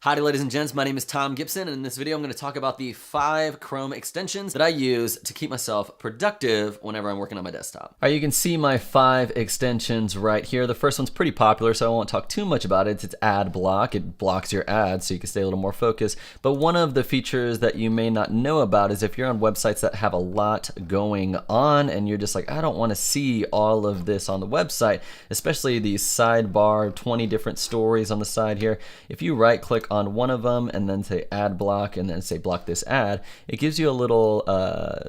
Howdy ladies and gents, my name is Thom Gibson, and in this video I'm going to talk about the 5 Chrome extensions that I use to keep myself productive whenever I'm working on my desktop. Alright, you can see my 5 extensions right here. The first one's pretty popular, so I won't talk too much about it. It's Adblock. It blocks your ads so you can stay a little more focused. But one of the features that you may not know about is if you're on websites that have a lot going on and you're just like, I don't want to see all of this on the website, especially these sidebar, 20 different stories on the side here. If you right click on one of them and then say add block and then say block this ad, it gives you a little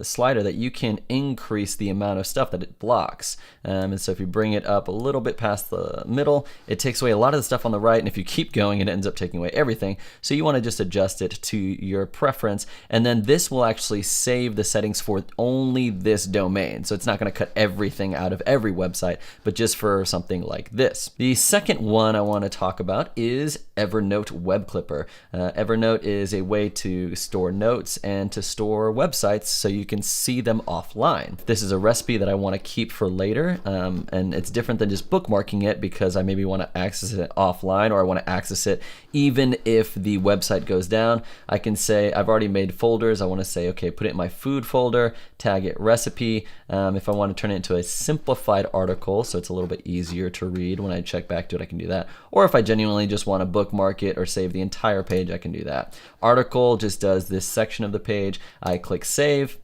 slider that you can increase the amount of stuff that it blocks. And so if you bring it up a little bit past the middle, it takes away a lot of the stuff on the right, and if you keep going it ends up taking away everything. So you want to just adjust it to your preference, and then this will actually save the settings for only this domain. So it's not going to cut everything out of every website, but just for something like this. The second one I want to talk about is Evernote Web Clipper. Evernote is a way to store notes and to store websites so you can see them offline. This is a recipe that I want to keep for later, and it's different than just bookmarking it because I maybe want to access it offline, or I want to access it even if the website goes down. I can say I've already made folders. I want to say, okay, put it in my food folder, tag it recipe. If I want to turn it into a simplified article so it's a little bit easier to read when I check back to it, I can do that. Or if I genuinely just want to bookmark it or save the entire page, I can do that. Article just does this section of the page. I click save,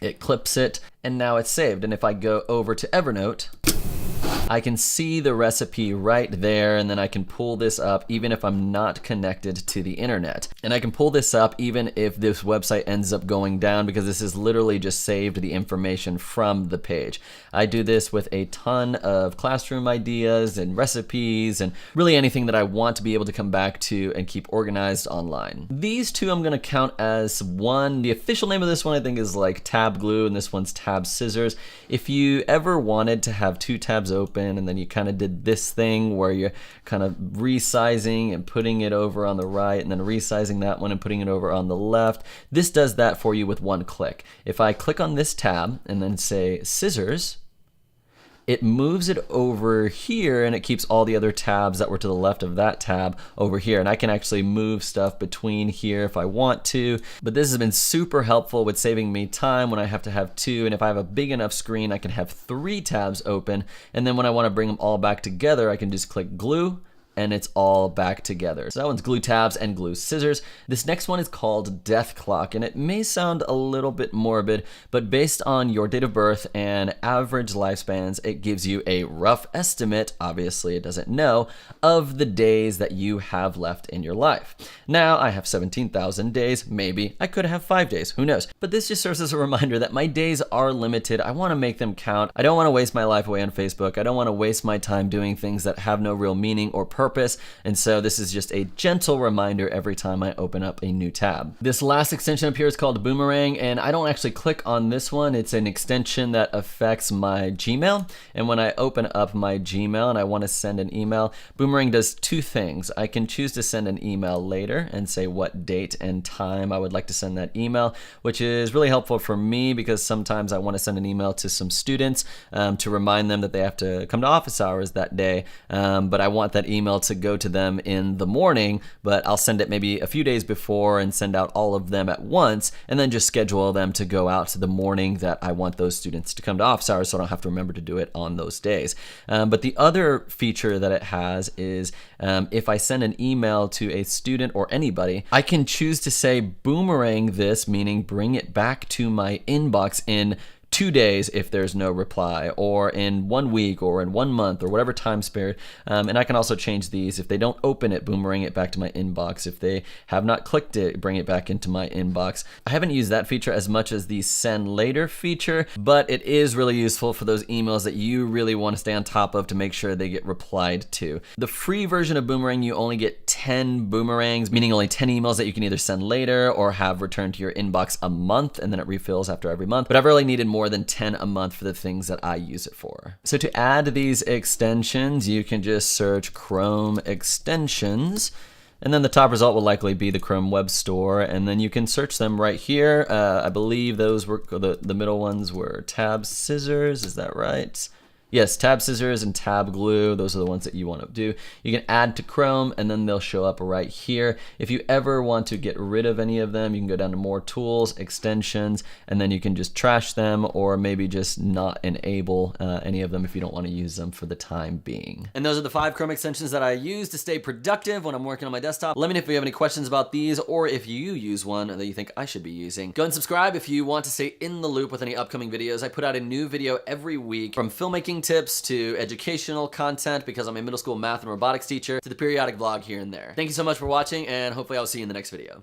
it clips it, and now it's saved. And if I go over to Evernote, I can see the recipe right there, and then I can pull this up even if I'm not connected to the internet. And I can pull this up even if this website ends up going down, because this is literally just saved the information from the page. I do this with a ton of classroom ideas and recipes and really anything that I want to be able to come back to and keep organized online. These two I'm going to count as one. The official name of this one I think is like tab glue, and this one's tab scissors. If you ever wanted to have 2 tabs open and then you kind of did this thing where you're kind of resizing and putting it over on the right and then resizing that one and putting it over on the left, this does that for you with one click. If I click on this tab and then say scissors, it moves it over here and it keeps all the other tabs that were to the left of that tab over here. And I can actually move stuff between here if I want to. But this has been super helpful with saving me time when I have to have 2. And if I have a big enough screen, I can have 3 tabs open. And then when I want to bring them all back together, I can just click glue, and it's all back together. So that one's glue tabs and glue scissors. This next one is called death clock, and it may sound a little bit morbid, but based on your date of birth and average lifespans, it gives you a rough estimate, obviously it doesn't know, of the days that you have left in your life. Now I have 17,000 days, maybe I could have 5 days, who knows? But this just serves as a reminder that my days are limited. I want to make them count. I don't want to waste my life away on Facebook. I don't want to waste my time doing things that have no real meaning or purpose. And so this is just a gentle reminder every time I open up a new tab. This last extension up here is called Boomerang, and I don't actually click on this one. It's an extension that affects my Gmail, and when I open up my Gmail and I want to send an email, Boomerang does 2 things. I can choose to send an email later and say what date and time I would like to send that email, which is really helpful for me because sometimes I want to send an email to some students to remind them that they have to come to office hours that day, but I want that email to go to them in the morning, but I'll send it maybe a few days before and send out all of them at once, and then just schedule them to go out to the morning that I want those students to come to office hours, so I don't have to remember to do it on those days. But the other feature that it has is if I send an email to a student or anybody, I can choose to say boomerang this, meaning bring it back to my inbox in 2 days if there's no reply, or in 1 week, or in 1 month, or whatever time period. And I can also change these. If they don't open it, boomerang it back to my inbox. If they have not clicked it, bring it back into my inbox. I haven't used that feature as much as the send later feature, but it is really useful for those emails that you really want to stay on top of to make sure they get replied to. The free version of Boomerang, you only get 10 boomerangs, meaning only 10 emails that you can either send later or have returned to your inbox a month, and then it refills after every month. But I've really needed more than 10 a month for the things that I use it for. So to add these extensions, you can just search Chrome extensions, and then the top result will likely be the Chrome Web Store, and then you can search them right here. I believe those were the middle ones were tab scissors, is that right? Yes, tab scissors and tab glue, those are the ones that you want to do. You can add to Chrome and then they'll show up right here. If you ever want to get rid of any of them, you can go down to more tools, extensions, and then you can just trash them or maybe just not enable any of them if you don't want to use them for the time being. And those are the 5 Chrome extensions that I use to stay productive when I'm working on my desktop. Let me know if you have any questions about these or if you use one that you think I should be using. Go and subscribe if you want to stay in the loop with any upcoming videos. I put out a new video every week, from filmmaking tips to educational content because I'm a middle school math and robotics teacher to the periodic vlog here and there. Thank you so much for watching, and hopefully I'll see you in the next video.